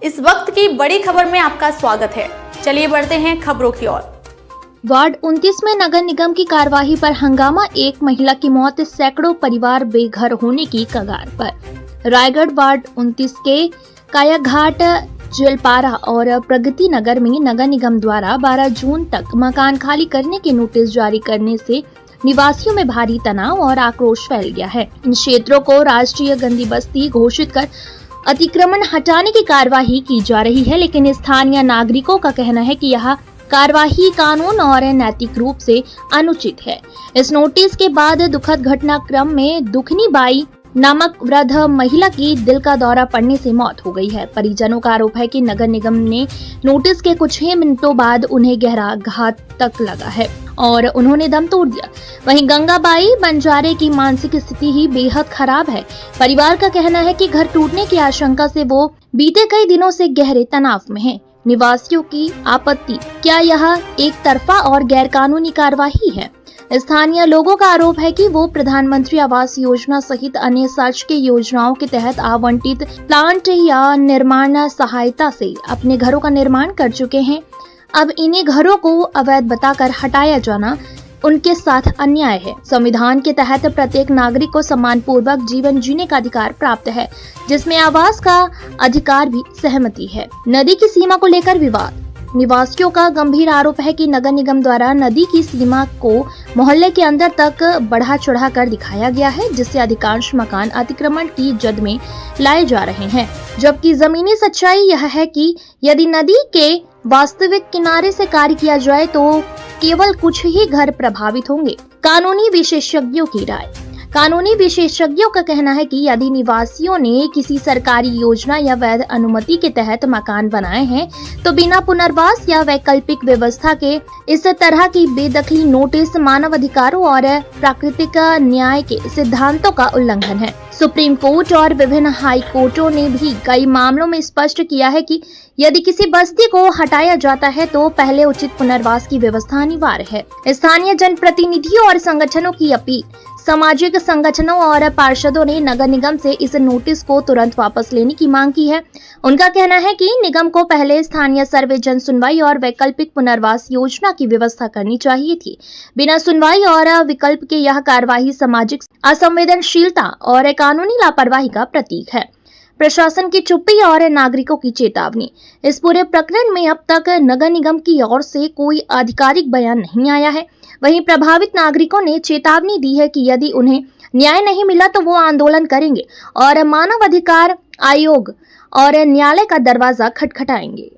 इस वक्त की बड़ी खबर में आपका स्वागत है। चलिए बढ़ते हैं खबरों की ओर। वार्ड 29 में नगर निगम की कार्यवाही पर हंगामा, एक महिला की मौत, सैकड़ों परिवार बेघर होने की कगार पर। रायगढ़ वार्ड 29 के कायाघाट, जलपारा और प्रगति नगर में नगर निगम द्वारा 12 जून तक मकान खाली करने के नोटिस जारी करने से निवासियों में भारी तनाव और आक्रोश फैल गया है। इन क्षेत्रों को राष्ट्रीय गंदी बस्ती घोषित कर अतिक्रमण हटाने की कार्यवाही की जा रही है, लेकिन स्थानीय नागरिकों का कहना है कि यह कार्यवाही कानून और नैतिक रूप से अनुचित है। इस नोटिस के बाद दुखद घटनाक्रम में दुखनी बाई नामक वृद्ध महिला की दिल का दौरा पड़ने से मौत हो गई है। परिजनों का आरोप है कि नगर निगम ने नोटिस के कुछ ही मिनटों बाद उन्हें गहरा घातक लगा है और उन्होंने दम तोड़ दिया। वहीं गंगाबाई बंजारे की मानसिक स्थिति ही बेहद खराब है। परिवार का कहना है कि घर टूटने की आशंका से वो बीते कई दिनों से गहरे तनाव में है। निवासियों की आपत्ति, क्या यह एक तरफा और गैर कानूनी कार्यवाही है? स्थानीय लोगों का आरोप है कि वो प्रधानमंत्री आवास योजना सहित अन्य शासकीय योजनाओं के तहत आवंटित प्लांट या निर्माण सहायता से अपने घरों का निर्माण कर चुके हैं। अब इन्हीं घरों को अवैध बताकर हटाया जाना उनके साथ अन्याय है। संविधान के तहत प्रत्येक नागरिक को सम्मानपूर्वक जीवन जीने का अधिकार प्राप्त है, जिसमें आवास का अधिकार भी सहमति है। नदी की सीमा को लेकर विवाद, निवासियों का गंभीर आरोप है कि नगर निगम द्वारा नदी की सीमा को मोहल्ले के अंदर तक बढ़ा चढ़ा कर दिखाया गया है, जिससे अधिकांश मकान अतिक्रमण की जद में लाए जा रहे हैं। जबकि जमीनी सच्चाई यह है कि यदि नदी के वास्तविक किनारे से कार्य किया जाए तो केवल कुछ ही घर प्रभावित होंगे। कानूनी विशेषज्ञों की राय, कानूनी विशेषज्ञों का कहना है कि यदि निवासियों ने किसी सरकारी योजना या वैध अनुमति के तहत मकान बनाए हैं तो बिना पुनर्वास या वैकल्पिक व्यवस्था के इस तरह की बेदखली नोटिस मानव अधिकारों और प्राकृतिक न्याय के सिद्धांतों का उल्लंघन है। सुप्रीम कोर्ट और विभिन्न हाई कोर्टों ने भी कई मामलों में स्पष्ट किया है कि यदि किसी बस्ती को हटाया जाता है तो पहले उचित पुनर्वास की व्यवस्था अनिवार्य है। स्थानीय जनप्रतिनिधियों और संगठनों की अपील, सामाजिक संगठनों और पार्षदों ने नगर निगम से इस नोटिस को तुरंत वापस लेने की मांग की है। उनका कहना है कि निगम को पहले स्थानीय सर्वे, जन सुनवाई और वैकल्पिक पुनर्वास योजना की व्यवस्था करनी चाहिए थी। बिना सुनवाई और विकल्प के यह कार्यवाही सामाजिक असंवेदनशीलता और कानूनी लापरवाही का प्रतीक है। प्रशासन की चुप्पी और नागरिकों की चेतावनी, इस पूरे प्रकरण में अब तक नगर निगम की ओर से कोई आधिकारिक बयान नहीं आया है। वहीं प्रभावित नागरिकों ने चेतावनी दी है कि यदि उन्हें न्याय नहीं मिला तो वो आंदोलन करेंगे और मानव अधिकार आयोग और न्यायालय का दरवाजा खटखटाएंगे।